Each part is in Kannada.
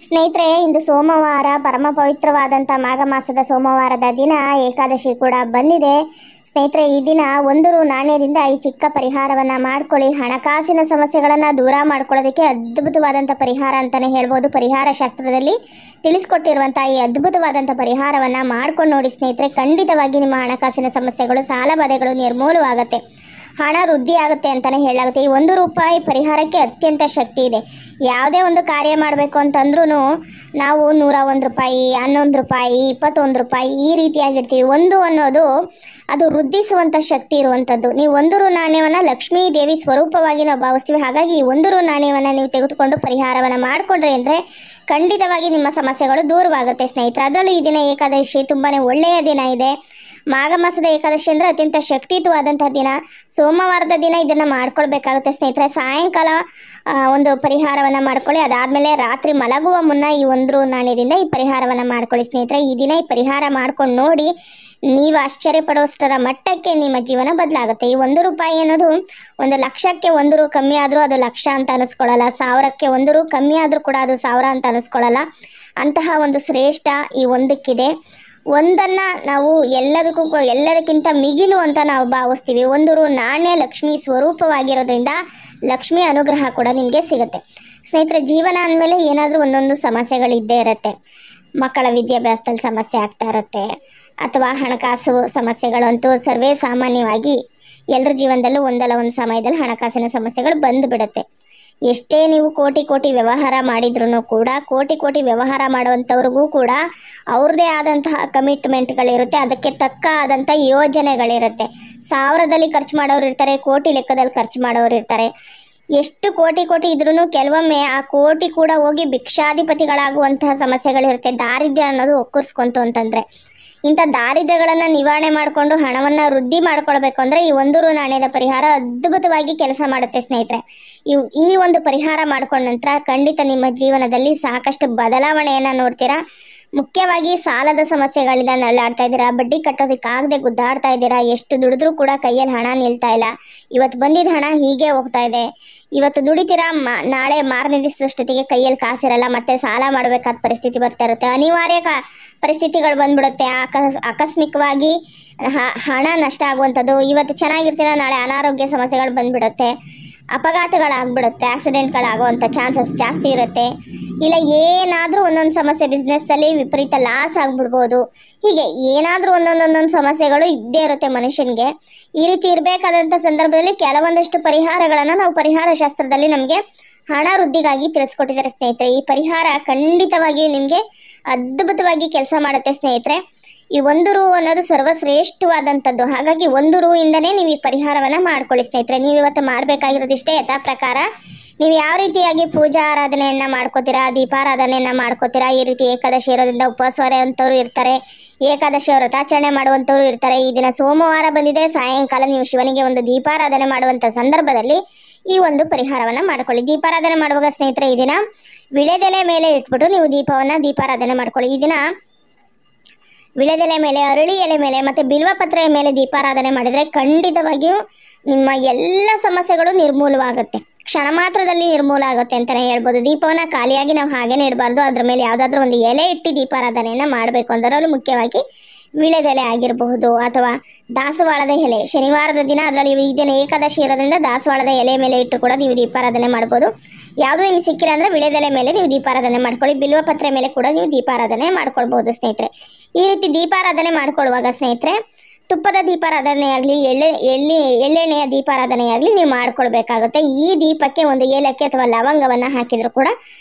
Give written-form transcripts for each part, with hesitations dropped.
ಸ್ನೇಹಿತರೆ, ಇಂದು ಸೋಮವಾರ, ಪರಮ ಪವಿತ್ರವಾದಂಥ ಮಾಘ ಮಾಸದ ಸೋಮವಾರದ ದಿನ ಏಕಾದಶಿ ಕೂಡ ಬಂದಿದೆ. ಸ್ನೇಹಿತರೆ, ಈ ದಿನ 1 ರು ನಾಣ್ಯದಿಂದ ಈ ಚಿಕ್ಕ ಪರಿಹಾರವನ್ನು ಮಾಡ್ಕೊಳ್ಳಿ. ಹಣಕಾಸಿನ ಸಮಸ್ಯೆಗಳನ್ನು ದೂರ ಮಾಡ್ಕೊಳ್ಳೋದಕ್ಕೆ ಅದ್ಭುತವಾದಂಥ ಪರಿಹಾರ ಅಂತಲೇ ಹೇಳ್ಬೋದು. ಪರಿಹಾರ ಶಾಸ್ತ್ರದಲ್ಲಿ ತಿಳಿಸ್ಕೊಟ್ಟಿರುವಂಥ ಈ ಅದ್ಭುತವಾದಂಥ ಪರಿಹಾರವನ್ನು ಮಾಡ್ಕೊಂಡು ನೋಡಿ ಸ್ನೇಹಿತರೆ. ಖಂಡಿತವಾಗಿ ನಿಮ್ಮ ಹಣಕಾಸಿನ ಸಮಸ್ಯೆಗಳು, ಸಾಲ ಬಾಧೆಗಳು ನಿರ್ಮೂಲವಾಗುತ್ತೆ, ಹಣ ವೃದ್ಧಿ ಆಗುತ್ತೆ ಅಂತಲೇ ಹೇಳಲಾಗುತ್ತೆ. ಈ 1 ರೂಪಾಯಿ ಪರಿಹಾರಕ್ಕೆ ಅತ್ಯಂತ ಶಕ್ತಿ ಇದೆ. ಯಾವುದೇ ಒಂದು ಕಾರ್ಯ ಮಾಡಬೇಕು ಅಂತಂದ್ರೂ ನಾವು 101 ರೂಪಾಯಿ, 11 ರೂಪಾಯಿ, 21 ರೂಪಾಯಿ ಈ ರೀತಿಯಾಗಿರ್ತೀವಿ. 1 ಅನ್ನೋದು ಅದು ವೃದ್ಧಿಸುವಂಥ ಶಕ್ತಿ ಇರುವಂಥದ್ದು. ನೀವು 1 ರು ನಾಣ್ಯವನ್ನು ಲಕ್ಷ್ಮೀ ದೇವಿ ಸ್ವರೂಪವಾಗಿ ನಾವು ಭಾವಿಸ್ತೀವಿ. ಹಾಗಾಗಿ ಈ 1 ರು ನಾಣ್ಯವನ್ನು ನೀವು ತೆಗೆದುಕೊಂಡು ಪರಿಹಾರವನ್ನು ಮಾಡಿಕೊಂಡ್ರಿ ಅಂದರೆ ಖಂಡಿತವಾಗಿ ನಿಮ್ಮ ಸಮಸ್ಯೆಗಳು ದೂರವಾಗುತ್ತೆ ಸ್ನೇಹಿತರೆ. ಅದರಲ್ಲೂ ಈ ದಿನ ಏಕಾದಶಿ ತುಂಬಾ ಒಳ್ಳೆಯ ದಿನ ಇದೆ. ಮಾಘ ಮಾಸದ ಏಕಾದಶಿ ಅಂದರೆ ಅತ್ಯಂತ ಶಕ್ತಿಯುತವಾದಂಥ ದಿನ. ಸೋಮವಾರದ ದಿನ ಇದನ್ನು ಮಾಡ್ಕೊಳ್ಬೇಕಾಗುತ್ತೆ ಸ್ನೇಹಿತರೆ. ಸಾಯಂಕಾಲ ಒಂದು ಪರಿಹಾರವನ್ನು ಮಾಡ್ಕೊಳ್ಳಿ. ಅದಾದಮೇಲೆ ರಾತ್ರಿ ಮಲಗುವ ಮುನ್ನ ಈ 1 ರು ನಾಣ್ಯದಿಂದ ಈ ಪರಿಹಾರವನ್ನು ಮಾಡ್ಕೊಳ್ಳಿ ಸ್ನೇಹಿತರೆ. ಈ ದಿನ ಈ ಪರಿಹಾರ ಮಾಡ್ಕೊಂಡು ನೋಡಿ, ನೀವು ಆಶ್ಚರ್ಯಪಡುವಷ್ಟರ ಮಟ್ಟಕ್ಕೆ ನಿಮ್ಮ ಜೀವನ ಬದಲಾಗುತ್ತೆ. ಈ 1 ರೂಪಾಯಿ ಅನ್ನೋದು 1 ಲಕ್ಷಕ್ಕೆ 1 ರು ಕಮ್ಮಿ ಆದರೂ ಅದು ಲಕ್ಷ ಅಂತ ಅನಿಸ್ಕೊಳ್ಳಲ್ಲ. 1000ಕ್ಕೆ 1 ರು ಕಮ್ಮಿ ಆದರೂ ಕೂಡ ಅದು 1000 ಅಂತ ಅನಿಸ್ಕೊಳ್ಳಲ್ಲ. ಅಂತಹ ಒಂದು ಶ್ರೇಷ್ಠ ಈ ಒಂದಕ್ಕಿದೆ. ಒಂದನ್ನು ನಾವು ಎಲ್ಲದಕ್ಕಿಂತ ಮಿಗಿಲು ಅಂತ ನಾವು ಭಾವಿಸ್ತೀವಿ. 1 ರು ನಾಣ್ಯ ಲಕ್ಷ್ಮಿ ಸ್ವರೂಪವಾಗಿರೋದ್ರಿಂದ ಲಕ್ಷ್ಮಿ ಅನುಗ್ರಹ ಕೂಡ ನಿಮಗೆ ಸಿಗುತ್ತೆ ಸ್ನೇಹಿತರೆ. ಜೀವನ ಅಂದಮೇಲೆ ಏನಾದರೂ ಒಂದೊಂದು ಸಮಸ್ಯೆಗಳಿದ್ದೇ ಇರುತ್ತೆ. ಮಕ್ಕಳ ವಿದ್ಯಾಭ್ಯಾಸದಲ್ಲಿ ಸಮಸ್ಯೆ ಆಗ್ತಾ ಇರುತ್ತೆ, ಅಥವಾ ಹಣಕಾಸು ಸಮಸ್ಯೆಗಳಂತೂ ಸರ್ವೇ ಸಾಮಾನ್ಯವಾಗಿ ಎಲ್ಲರ ಜೀವನದಲ್ಲೂ ಒಂದಲ್ಲ ಒಂದು ಸಮಯದಲ್ಲಿ ಹಣಕಾಸಿನ ಸಮಸ್ಯೆಗಳು ಬಂದುಬಿಡುತ್ತೆ. ಎಷ್ಟೇ ನೀವು ಕೋಟಿ ವ್ಯವಹಾರ ಮಾಡಿದ್ರೂ ಕೂಡ, ಕೋಟಿ ವ್ಯವಹಾರ ಮಾಡುವಂಥವ್ರಿಗೂ ಕೂಡ ಅವ್ರದ್ದೇ ಆದಂತಹ ಕಮಿಟ್ಮೆಂಟ್ಗಳಿರುತ್ತೆ, ಅದಕ್ಕೆ ತಕ್ಕ ಆದಂಥ ಯೋಜನೆಗಳಿರುತ್ತೆ. 1000ದಲ್ಲಿ ಖರ್ಚು ಮಾಡೋರು ಇರ್ತಾರೆ, ಕೋಟಿ ಲೆಕ್ಕದಲ್ಲಿ ಖರ್ಚು ಮಾಡೋರು ಇರ್ತಾರೆ. ಎಷ್ಟು ಕೋಟಿ ಇದ್ರೂ ಕೆಲವೊಮ್ಮೆ ಆ ಕೋಟಿ ಕೂಡ ಹೋಗಿ ಭಿಕ್ಷಾಧಿಪತಿಗಳಾಗುವಂತಹ ಸಮಸ್ಯೆಗಳಿರುತ್ತೆ. ದಾರಿದ್ರ್ಯ ಅನ್ನೋದು ಒಕ್ಕರ್ಸ್ಕೊಂತು ಅಂತಂದರೆ, ಇಂಥ ದಾರಿದ್ರ್ಯಗಳನ್ನು ನಿವಾರಣೆ ಮಾಡಿಕೊಂಡು ಹಣವನ್ನು ವೃದ್ಧಿ ಮಾಡ್ಕೊಳ್ಬೇಕು ಅಂದರೆ ಈ 1 ರು ನಾಣ್ಯದ ಪರಿಹಾರ ಅದ್ಭುತವಾಗಿ ಕೆಲಸ ಮಾಡುತ್ತೆ ಸ್ನೇಹಿತರೆ. ಈ ಒಂದು ಪರಿಹಾರ ಮಾಡ್ಕೊಂಡ ನಂತರ ಖಂಡಿತ ನಿಮ್ಮ ಜೀವನದಲ್ಲಿ ಸಾಕಷ್ಟು ಬದಲಾವಣೆಯನ್ನು ನೋಡ್ತೀರಾ. ಮುಖ್ಯವಾಗಿ ಸಾಲದ ಸಮಸ್ಯೆಗಳಿಂದ ನರಳಾಡ್ತಾ ಇದ್ದೀರಾ, ಬಡ್ಡಿ ಕಟ್ಟೋದಕ್ಕಾಗದೆ ಗುದ್ದಾಡ್ತಾ ಇದ್ದೀರಾ, ಎಷ್ಟು ದುಡಿದ್ರೂ ಕೂಡ ಕೈಯಲ್ಲಿ ಹಣ ನಿಲ್ತಾ ಇಲ್ಲ. ಇವತ್ತು ಬಂದಿದ್ದ ಹಣ ಹೀಗೆ ಹೋಗ್ತಾ ಇದೆ. ಇವತ್ತು ದುಡಿತೀರಾ, ನಾಳೆ ಮಾರನೇ ದಿವಸದಷ್ಟೊತ್ತಿಗೆ ಕೈಯಲ್ಲಿ ಕಾಸಿರಲ್ಲ, ಮತ್ತೆ ಸಾಲ ಮಾಡಬೇಕಾದ ಪರಿಸ್ಥಿತಿ ಬರ್ತಾ ಇರುತ್ತೆ. ಅನಿವಾರ್ಯ ಪರಿಸ್ಥಿತಿಗಳು ಬಂದ್ಬಿಡುತ್ತೆ. ಆಕಸ್ಮಿಕವಾಗಿ ಹಣ ನಷ್ಟ ಆಗುವಂಥದ್ದು. ಇವತ್ತು ಚೆನ್ನಾಗಿರ್ತೀರ, ನಾಳೆ ಅನಾರೋಗ್ಯ ಸಮಸ್ಯೆಗಳು ಬಂದ್ಬಿಡುತ್ತೆ, ಅಪಘಾತಗಳಾಗ್ಬಿಡುತ್ತೆ, ಆಕ್ಸಿಡೆಂಟ್ಗಳಾಗುವಂಥ ಚಾನ್ಸಸ್ ಜಾಸ್ತಿ ಇರುತ್ತೆ. ಇಲ್ಲ ಏನಾದರೂ ಒಂದೊಂದು ಸಮಸ್ಯೆ, ಬಿಸ್ನೆಸ್ಸಲ್ಲಿ ವಿಪರೀತ ಲಾಸ್ ಆಗಿಬಿಡ್ಬೋದು. ಹೀಗೆ ಏನಾದರೂ ಒಂದೊಂದು ಸಮಸ್ಯೆಗಳು ಇದ್ದೇ ಇರುತ್ತೆ ಮನುಷ್ಯನಿಗೆ. ಈ ರೀತಿ ಇರಬೇಕಾದಂಥ ಸಂದರ್ಭದಲ್ಲಿ ಕೆಲವೊಂದಷ್ಟು ಪರಿಹಾರಗಳನ್ನು ನಾವು ಪರಿಹಾರ ಶಾಸ್ತ್ರದಲ್ಲಿ ನಮಗೆ ಹಣ ವೃದ್ಧಿಗಾಗಿ ತಿಳಿಸ್ಕೊಟ್ಟಿದ್ದಾರೆ ಸ್ನೇಹಿತರೆ. ಈ ಪರಿಹಾರ ಖಂಡಿತವಾಗಿಯೂ ನಿಮಗೆ ಅದ್ಭುತವಾಗಿ ಕೆಲಸ ಮಾಡುತ್ತೆ ಸ್ನೇಹಿತರೆ. ಈ 1 ರು ಅನ್ನೋದು ಸರ್ವಶ್ರೇಷ್ಠವಾದಂಥದ್ದು. ಹಾಗಾಗಿ 1 ರು ಇಂದನೇ ನೀವು ಈ ಪರಿಹಾರವನ್ನು ಮಾಡ್ಕೊಳ್ಳಿ ಸ್ನೇಹಿತರೆ. ನೀವು ಇವತ್ತು ಮಾಡಬೇಕಾಗಿರೋದಿಷ್ಟೇ. ಯಥಾ ಪ್ರಕಾರ ನೀವು ಯಾವ ರೀತಿಯಾಗಿ ಪೂಜಾ ಆರಾಧನೆಯನ್ನು ಮಾಡ್ಕೋತೀರಾ, ದೀಪಾರಾಧನೆಯನ್ನು ಮಾಡ್ಕೋತೀರಾ. ಈ ರೀತಿ ಏಕಾದಶಿ ಇರೋದ್ರಿಂದ ಉಪವಾಸ ಅಂಥವ್ರು ಇರ್ತಾರೆ, ಏಕಾದಶಿ ವ್ರತಾಚರಣೆ ಮಾಡುವಂಥವ್ರು ಇರ್ತಾರೆ. ಈ ದಿನ ಸೋಮವಾರ ಬಂದಿದೆ, ಸಾಯಂಕಾಲ ನೀವು ಶಿವನಿಗೆ ಒಂದು ದೀಪಾರಾಧನೆ ಮಾಡುವಂಥ ಸಂದರ್ಭದಲ್ಲಿ ಈ ಒಂದು ಪರಿಹಾರವನ್ನು ಮಾಡ್ಕೊಳ್ಳಿ. ದೀಪಾರಾಧನೆ ಮಾಡುವಾಗ ಸ್ನೇಹಿತರೆ, ಈ ದಿನ ವಿಳೆದೆಲೆ ಮೇಲೆ ಇಟ್ಬಿಟ್ಟು ನೀವು ದೀಪಾರಾಧನೆ ಮಾಡ್ಕೊಳ್ಳಿ. ಈ ದಿನ ವಿಳೆದೆಲೆ ಮೇಲೆ, ಅರಳಿ ಎಲೆ ಮೇಲೆ ಮತ್ತು ಬಿಲ್ವಪತ್ರೆಯ ಮೇಲೆ ದೀಪಾರಾಧನೆ ಮಾಡಿದರೆ ಖಂಡಿತವಾಗಿಯೂ ನಿಮ್ಮ ಎಲ್ಲ ಸಮಸ್ಯೆಗಳು ನಿರ್ಮೂಲವಾಗುತ್ತೆ. ಕ್ಷಣ ಮಾತ್ರದಲ್ಲಿ ನಿರ್ಮೂಲ ಆಗುತ್ತೆ ಅಂತಲೇ ಹೇಳ್ಬೋದು. ದೀಪವನ್ನು ಖಾಲಿಯಾಗಿ ನಾವು ಹಾಗೇನೆ ಇಡಬಾರ್ದು. ಅದ್ರ ಮೇಲೆ ಯಾವುದಾದ್ರೂ ಒಂದು ಎಲೆ ಇಟ್ಟು ದೀಪಾರಾಧನೆಯನ್ನು ಮಾಡಬೇಕು. ಅದರಲ್ಲೂ ಮುಖ್ಯವಾಗಿ ವಿಳೆದೆಲೆ ಆಗಿರಬಹುದು, ಅಥವಾ ದಾಸವಾಳದ ಎಲೆ. ಶನಿವಾರದ ದಿನ, ಅದರಲ್ಲಿ ಈ ದಿನ ಏಕಾದಶಿ ಇರೋದ್ರಿಂದ ದಾಸವಾಳದ ಎಲೆ ಮೇಲೆ ಇಟ್ಟು ಕೂಡ ನೀವು ದೀಪಾರಾಧನೆ ಮಾಡ್ಬೋದು. ಯಾವುದೂ ನಿಮ್ಗೆ ಸಿಕ್ಕಿಲ್ಲ ಅಂದರೆ ವಿಳೆದೆಲೆ ಮೇಲೆ ನೀವು ದೀಪಾರಾಧನೆ ಮಾಡ್ಕೊಳ್ಳಿ. ಬಿಲ್ವಪತ್ರೆ ಮೇಲೆ ಕೂಡ ನೀವು ದೀಪಾರಾಧನೆ ಮಾಡ್ಕೊಳ್ಬೋದು ಸ್ನೇಹಿತರೆ. ಈ ರೀತಿ ದೀಪಾರಾಧನೆ ಮಾಡ್ಕೊಳ್ಳುವಾಗ ಸ್ನೇಹಿತರೆ, ತುಪ್ಪದ ದೀಪಾರಾಧನೆಯಾಗಲಿ, ಎಳ್ಳೆಣ್ಣೆಯ ದೀಪಾರಾಧನೆಯಾಗಲಿ ನೀವು ಮಾಡ್ಕೊಳ್ಬೇಕಾಗುತ್ತೆ. ಈ ದೀಪಕ್ಕೆ ಒಂದು ಏಲಕ್ಕಿ ಅಥವಾ ಲವಂಗವನ್ನು ಹಾಕಿದರೂ ಕೂಡ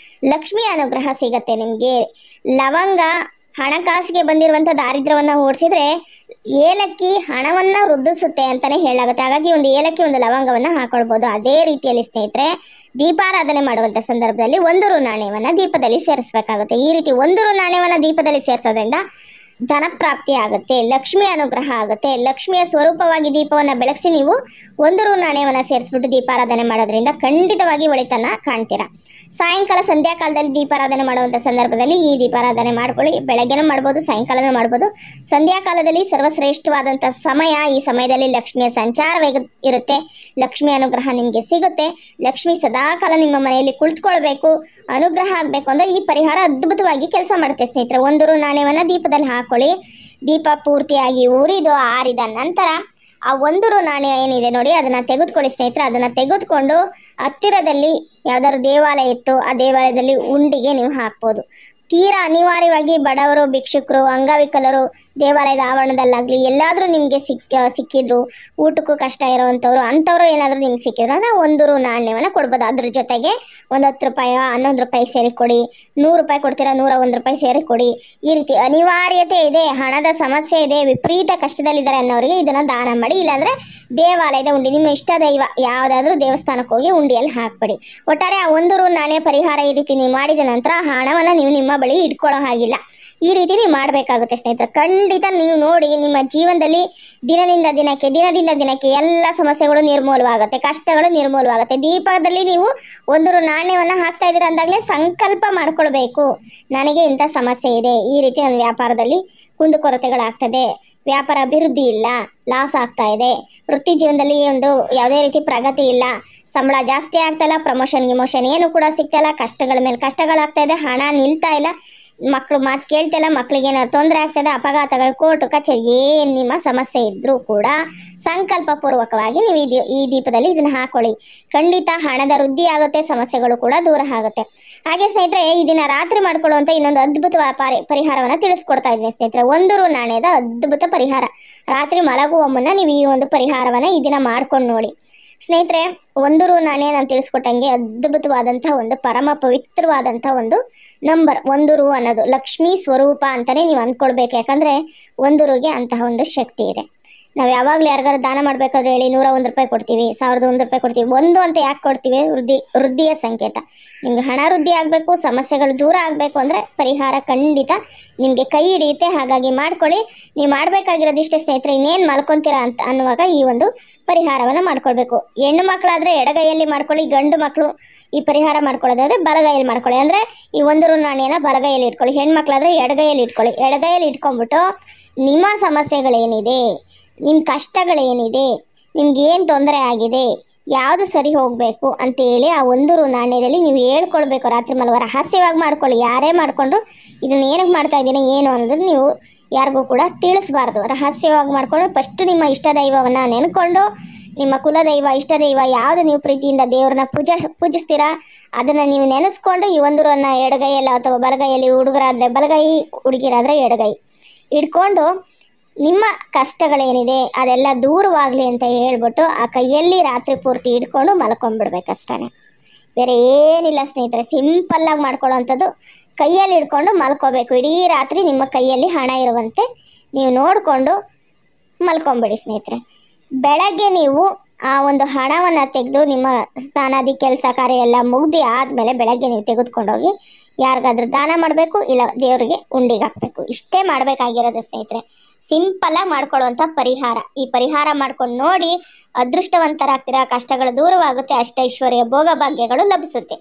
ಲಕ್ಷ್ಮಿ ಅನುಗ್ರಹ ಸಿಗತ್ತೆ ನಿಮಗೆ. ಲವಂಗ ಹಣಕಾಸಿಗೆ ಬಂದಿರುವಂಥ ದಾರಿದ್ರ್ಯವನ್ನು ಓಡಿಸಿದ್ರೆ, ಏಲಕ್ಕಿ ಹಣವನ್ನು ವೃದ್ಧಿಸುತ್ತೆ ಅಂತಲೇ ಹೇಳಲಾಗುತ್ತೆ. ಹಾಗಾಗಿ ಒಂದು ಏಲಕ್ಕಿ, ಒಂದು ಲವಂಗವನ್ನು ಹಾಕೊಳ್ಬೋದು. ಅದೇ ರೀತಿಯಲ್ಲಿ ಸ್ನೇಹಿತರೆ, ದೀಪಾರಾಧನೆ ಮಾಡುವಂಥ ಸಂದರ್ಭದಲ್ಲಿ 1 ರು ನಾಣ್ಯವನ್ನು ದೀಪದಲ್ಲಿ ಸೇರಿಸಬೇಕಾಗುತ್ತೆ. ಈ ರೀತಿ 1 ರು ನಾಣ್ಯವನ್ನು ದೀಪದಲ್ಲಿ ಸೇರಿಸೋದ್ರಿಂದ ಧನ ಪ್ರಾಪ್ತಿ ಆಗುತ್ತೆ, ಲಕ್ಷ್ಮಿ ಅನುಗ್ರಹ ಆಗುತ್ತೆ. ಲಕ್ಷ್ಮಿಯ ಸ್ವರೂಪವಾಗಿ ದೀಪವನ್ನು ಬೆಳಗಿಸಿ ನೀವು 1 ರೂ ನಾಣ್ಯವನ್ನು ಸೇರಿಸ್ಬಿಟ್ಟು ದೀಪಾರಾಧನೆ ಮಾಡೋದ್ರಿಂದ ಖಂಡಿತವಾಗಿ ಒಳಿತನ್ನ ಕಾಣ್ತೀರಾ. ಸಾಯಂಕಾಲ ಸಂಧ್ಯಾಕಾಲದಲ್ಲಿ ದೀಪಾರಾಧನೆ ಮಾಡುವಂಥ ಸಂದರ್ಭದಲ್ಲಿ ಈ ದೀಪಾರಾಧನೆ ಮಾಡ್ಕೊಳ್ಳಿ. ಬೆಳಗ್ಗೆನೂ ಮಾಡ್ಬೋದು, ಸಾಯಂಕಾಲನೂ ಮಾಡ್ಬೋದು. ಸಂಧ್ಯಾಕಾಲದಲ್ಲಿ ಸರ್ವಶ್ರೇಷ್ಠವಾದಂಥ ಸಮಯ. ಈ ಸಮಯದಲ್ಲಿ ಲಕ್ಷ್ಮಿಯ ಸಂಚಾರ ಇರುತ್ತೆ, ಲಕ್ಷ್ಮಿ ಅನುಗ್ರಹ ನಿಮಗೆ ಸಿಗುತ್ತೆ. ಲಕ್ಷ್ಮಿ ಸದಾಕಾಲ ನಿಮ್ಮ ಮನೆಯಲ್ಲಿ ಕುಳಿತುಕೊಳ್ಬೇಕು, ಅನುಗ್ರಹ ಆಗಬೇಕು ಅಂದರೆ ಈ ಪರಿಹಾರ ಅದ್ಭುತವಾಗಿ ಕೆಲಸ ಮಾಡುತ್ತೆ ಸ್ನೇಹಿತರೆ. 1 ರೂ ನಾಣ್ಯವನ್ನು ದೀಪದಲ್ಲಿ ಹಾಕೊಳ್ಳಿ. ದೀಪ ಪೂರ್ತಿಯಾಗಿ ಉರಿದು ಆರಿದ ನಂತರ ಆ 1 ರೂ ನಾಣ್ಯ ಏನಿದೆ ನೋಡಿ, ಅದನ್ನು ತೆಗೆದುಕೊಳ್ಳಿ ಸ್ನೇಹಿತರೆ. ಅದನ್ನು ತೆಗೆದುಕೊಂಡು ಹತ್ತಿರದಲ್ಲಿ ಯಾವ್ದಾದ್ರು ದೇವಾಲಯ ಇತ್ತು, ಆ ದೇವಾಲಯದಲ್ಲಿ ಉಂಡಿಗೆ ನೀವು ಹಾಕ್ಬೋದು. ತೀರಾ ಅನಿವಾರ್ಯವಾಗಿ ಬಡವರು, ಭಿಕ್ಷುಕರು, ಅಂಗವಿಕಲರು ದೇವಾಲಯದ ಆವರಣದಲ್ಲಾಗಲಿ ಎಲ್ಲಾದರೂ ನಿಮಗೆ ಸಿಕ್ಕಿದ್ರು, ಊಟಕ್ಕೂ ಕಷ್ಟ ಇರೋವಂಥವ್ರು, ಅಂಥವ್ರು ಏನಾದರೂ ನಿಮ್ಗೆ ಸಿಕ್ಕಿದ್ರು ಅಂದರೆ 1 ರೂ ನಾಣ್ಯವನ್ನು ಕೊಡ್ಬೋದು. ಅದ್ರ ಜೊತೆಗೆ ಒಂದು 10 ರೂಪಾಯಿ 11 ರೂಪಾಯಿ ಸೇರಿ ಕೊಡಿ, 100 ರೂಪಾಯಿ ಕೊಡ್ತೀರಾ 101 ರೂಪಾಯಿ ಸೇರಿ ಕೊಡಿ. ಈ ರೀತಿ ಅನಿವಾರ್ಯತೆ ಇದೆ, ಹಣದ ಸಮಸ್ಯೆ ಇದೆ, ವಿಪರೀತ ಕಷ್ಟದಲ್ಲಿದ್ದಾರೆ ಅನ್ನೋರಿಗೆ ಇದನ್ನು ದಾನ ಮಾಡಿ. ಇಲ್ಲಾಂದರೆ ದೇವಾಲಯದ ಉಂಡಿ, ನಿಮ್ಮ ಇಷ್ಟ ದೈವ ಯಾವುದಾದ್ರೂ ದೇವಸ್ಥಾನಕ್ಕೆ ಹೋಗಿ ಉಂಡಿಯಲ್ಲಿ ಹಾಕ್ಬೇಡಿ. ಒಟ್ಟಾರೆ ಆ 1 ರೂ ನಾಣ್ಯ ಪರಿಹಾರ ಈ ರೀತಿ ನೀವು ಮಾಡಿದ ನಂತರ ಹಣವನ್ನು ನೀವು ನಿಮ್ಮ ಬಳಿ ಇಟ್ಕೊಳ್ಳೋ ಹಾಗಿಲ್ಲ. ಈ ರೀತಿ ನೀವು ಮಾಡಬೇಕಾಗುತ್ತೆ ಸ್ನೇಹಿತರೆ. ಖಂಡಿತ ನೀವು ನೋಡಿ, ನಿಮ್ಮ ಜೀವನದಲ್ಲಿ ದಿನದಿಂದ ದಿನಕ್ಕೆ ಎಲ್ಲ ಸಮಸ್ಯೆಗಳು ನಿರ್ಮೂಲವಾಗುತ್ತೆ, ಕಷ್ಟಗಳು ನಿರ್ಮೂಲವಾಗುತ್ತೆ. ದೀಪದಲ್ಲಿ ನೀವು 1 ರೂ ನಾಣ್ಯವನ್ನು ಹಾಕ್ತಾ ಇದ್ದೀರಾ ಅಂದಾಗಲೇ ಸಂಕಲ್ಪ ಮಾಡ್ಕೊಳ್ಬೇಕು, ನನಗೆ ಇಂಥ ಸಮಸ್ಯೆ ಇದೆ, ಈ ರೀತಿ ನನ್ನ ವ್ಯಾಪಾರದಲ್ಲಿ ಕುಂದುಕೊರತೆಗಳಾಗ್ತದೆ, ವ್ಯಾಪಾರ ಅಭಿವೃದ್ಧಿ ಇಲ್ಲ, ಲಾಸ್ ಆಗ್ತಾ ಇದೆ, ವೃತ್ತಿ ಜೀವನದಲ್ಲಿ ಒಂದು ಯಾವುದೇ ರೀತಿ ಪ್ರಗತಿ ಇಲ್ಲ, ಸಂಬಳ ಜಾಸ್ತಿ ಆಗ್ತಾಯಿಲ್ಲ, ಗಿಮೋಷನ್ ಏನು ಕೂಡ ಸಿಗ್ತಾಯಿಲ್ಲ, ಕಷ್ಟಗಳ ಮೇಲೆ ಕಷ್ಟಗಳಾಗ್ತಾ ಇದೆ, ಹಣ ನಿಲ್ತಾ ಇಲ್ಲ, ಮಕ್ಕಳು ಮಾತು ಕೇಳ್ತಿಲ್ಲ, ಮಕ್ಕಳಿಗೆ ಏನಾದ್ರು ತೊಂದರೆ ಆಗ್ತದೆ, ಅಪಘಾತಗಳು, ಕೋರ್ಟು ಕಚೇರಿ, ಏನು ನಿಮ್ಮ ಸಮಸ್ಯೆ ಇದ್ದರೂ ಕೂಡ ಸಂಕಲ್ಪ ಪೂರ್ವಕವಾಗಿ ನೀವು ಈ ದೀಪದಲ್ಲಿ ಇದನ್ನು ಹಾಕೊಳ್ಳಿ. ಖಂಡಿತ ಹಣದ ವೃದ್ಧಿ ಆಗುತ್ತೆ, ಸಮಸ್ಯೆಗಳು ಕೂಡ ದೂರ ಆಗುತ್ತೆ. ಹಾಗೆ ಸ್ನೇಹಿತರೆ, ಈ ದಿನ ರಾತ್ರಿ ಮಾಡ್ಕೊಳ್ಳುವಂಥ ಇನ್ನೊಂದು ಅದ್ಭುತ ಪರಿಹಾರವನ್ನು ತಿಳಿಸ್ಕೊಡ್ತಾ ಇದ್ದೀನಿ ಸ್ನೇಹಿತರೆ. 1 ರೂ ನಾಣ್ಯದ ಅದ್ಭುತ ಪರಿಹಾರ. ರಾತ್ರಿ ಮಲಗುವ ಮುನ್ನ ನೀವು ಈ ಒಂದು ಪರಿಹಾರವನ್ನು ಈ ದಿನ ಮಾಡ್ಕೊಂಡು ನೋಡಿ ಸ್ನೇಹಿತರೆ. 1 ರೂ ನಾಣ್ಯ ನಾನು ತಿಳಿಸ್ಕೊಟ್ಟಂಗೆ ಅದ್ಭುತವಾದಂಥ ಒಂದು ಪರಮ ಪವಿತ್ರವಾದಂಥ ಒಂದು ನಂಬರ್. 1 ರೂ ಅನ್ನೋದು ಲಕ್ಷ್ಮೀ ಸ್ವರೂಪ ಅಂತಲೇ ನೀವು ಅಂದ್ಕೊಳ್ಬೇಕು. ಯಾಕಂದರೆ 1 ರೂಗೆ ಅಂತಹ ಒಂದು ಶಕ್ತಿ ಇದೆ. ನಾವು ಯಾವಾಗಲೂ ಯಾರಿಗಾರು ದಾನ ಮಾಡಬೇಕಾದ್ರೆ ಹೇಳಿ 101 ರೂಪಾಯಿ ಕೊಡ್ತೀವಿ, 1001 ರೂಪಾಯಿ ಕೊಡ್ತೀವಿ. 1 ಅಂತ ಯಾಕೆ ಕೊಡ್ತೀವಿ? ವೃದ್ಧಿಯ ಸಂಕೇತ. ನಿಮ್ಗೆ ಹಣ ವೃದ್ಧಿ ಆಗಬೇಕು, ಸಮಸ್ಯೆಗಳು ದೂರ ಆಗಬೇಕು ಅಂದರೆ ಪರಿಹಾರ ಖಂಡಿತ ನಿಮಗೆ ಕೈ ಹಿಡಿಯುತ್ತೆ. ಹಾಗಾಗಿ ಮಾಡ್ಕೊಳ್ಳಿ. ನೀವು ಮಾಡಬೇಕಾಗಿರೋದಿಷ್ಟೇ ಸ್ನೇಹಿತರೆ. ಇನ್ನೇನು ಮಲ್ಕೊತೀರಾ ಅನ್ನುವಾಗ ಈ ಒಂದು ಪರಿಹಾರವನ್ನು ಮಾಡ್ಕೊಳ್ಬೇಕು. ಹೆಣ್ಣು ಮಕ್ಕಳಾದರೆ ಎಡಗೈಯಲ್ಲಿ ಮಾಡ್ಕೊಳ್ಳಿ, ಗಂಡು ಮಕ್ಕಳು ಈ ಪರಿಹಾರ ಮಾಡ್ಕೊಳ್ಳೋದಾದರೆ ಬಲಗೈಯಲ್ಲಿ ಮಾಡ್ಕೊಳ್ಳಿ. ಅಂದರೆ ಈ 1 ರೂ ನಾಣ್ಯನ ಬಲಗೈಯಲ್ಲಿ ಇಟ್ಕೊಳ್ಳಿ. ಹೆಣ್ಮಕ್ಳಾದರೆ ಎಡಗೈಯಲ್ಲಿ ಇಟ್ಕೊಳ್ಳಿ. ಎಡಗೈಯಲ್ಲಿ ಇಟ್ಕೊಂಡ್ಬಿಟ್ಟು ನಿಮ್ಮ ಸಮಸ್ಯೆಗಳೇನಿದೆ, ನಿಮ್ಮ ಕಷ್ಟಗಳೇನಿದೆ, ನಿಮ್ಗೇನು ತೊಂದರೆ ಆಗಿದೆ, ಯಾವುದು ಸರಿ ಹೋಗಬೇಕು ಅಂತೇಳಿ ಆ 1 ರೂ ನಾಣ್ಯದಲ್ಲಿ ನೀವು ಹೇಳ್ಕೊಳ್ಬೇಕು. ರಾತ್ರಿ ಮಲಗುವ ರಹಸ್ಯವಾಗಿ ಮಾಡ್ಕೊಳ್ಳಿ. ಯಾರೇ ಮಾಡಿಕೊಂಡ್ರು ಇದನ್ನು ಏನಕ್ಕೆ ಮಾಡ್ತಾ ಇದ್ದೀನಿ ಏನು ಅನ್ನೋದನ್ನು ನೀವು ಯಾರಿಗೂ ಕೂಡ ತಿಳಿಸ್ಬಾರ್ದು. ರಹಸ್ಯವಾಗಿ ಮಾಡಿಕೊಂಡು ಫಸ್ಟು ನಿಮ್ಮ ಇಷ್ಟ ದೈವವನ್ನು ನೆನ್ಕೊಂಡು, ನಿಮ್ಮ ಕುಲದೈವ, ಇಷ್ಟ ದೈವ ಯಾವುದು ನೀವು ಪ್ರೀತಿಯಿಂದ ದೇವ್ರನ್ನ ಪೂಜಿಸ್ತೀರಾ ಅದನ್ನು ನೀವು ನೆನೆಸ್ಕೊಂಡು ಈ 1 ರೂ ಅನ್ನು ಎಡಗೈಯಲ್ಲಿ ಅಥವಾ ಬಲಗೈಯಲ್ಲಿ, ಹುಡುಗರಾದರೆ ಬಲಗೈ, ಹುಡುಗಿರಾದರೆ ಎಡಗೈ ಇಟ್ಕೊಂಡು ನಿಮ್ಮ ಕಷ್ಟಗಳೇನಿದೆ ಅದೆಲ್ಲ ದೂರವಾಗಲಿ ಅಂತ ಹೇಳ್ಬಿಟ್ಟು ಆ ಕೈಯಲ್ಲಿ ರಾತ್ರಿ ಪೂರ್ತಿ ಇಟ್ಕೊಂಡು ಮಲ್ಕೊಂಡ್ಬಿಡ್ಬೇಕಷ್ಟೇ. ಬೇರೆ ಏನಿಲ್ಲ ಸ್ನೇಹಿತರೆ. ಸಿಂಪಲ್ಲಾಗಿ ಮಾಡ್ಕೊಳ್ಳೋವಂಥದ್ದು. ಕೈಯಲ್ಲಿ ಹಿಡ್ಕೊಂಡು ಮಲ್ಕೋಬೇಕು. ಇಡೀ ರಾತ್ರಿ ನಿಮ್ಮ ಕೈಯಲ್ಲಿ ಹಣ ಇರುವಂತೆ ನೀವು ನೋಡಿಕೊಂಡು ಮಲ್ಕೊಂಬಿಡಿ ಸ್ನೇಹಿತರೆ. ಬೆಳಗ್ಗೆ ನೀವು ಆ ಒಂದು ಹಣವನ್ನು ತೆಗೆದು ನಿಮ್ಮ ಸ್ನಾನಾದಿ ಕೆಲಸ ಕಾರ್ಯ ಎಲ್ಲ ಮುಗ್ದು ಆದಮೇಲೆ ಬೆಳಗ್ಗೆ ನೀವು ತೆಗೆದುಕೊಂಡೋಗಿ ಯಾರಿಗಾದ್ರೂ ದಾನ ಮಾಡಬೇಕು, ಇಲ್ಲ ದೇವರಿಗೆ ಉಂಡಿಗೆ ಹಾಕಬೇಕು. ಇಷ್ಟೇ ಮಾಡಬೇಕಾಗಿರೋದು ಸ್ನೇಹಿತರೆ. ಸಿಂಪಲ್ಲಾಗಿ ಮಾಡ್ಕೊಳ್ಳುವಂಥ ಪರಿಹಾರ. ಈ ಪರಿಹಾರ ಮಾಡ್ಕೊಂಡು ನೋಡಿ, ಅದೃಷ್ಟವಂತರಾಗ್ತೀರಾ, ಕಷ್ಟಗಳು ದೂರವಾಗುತ್ತೆ, ಅಷ್ಟೈಶ್ವರ್ಯ ಭೋಗ ಭಾಗ್ಯಗಳು ಲಭಿಸುತ್ತೆ.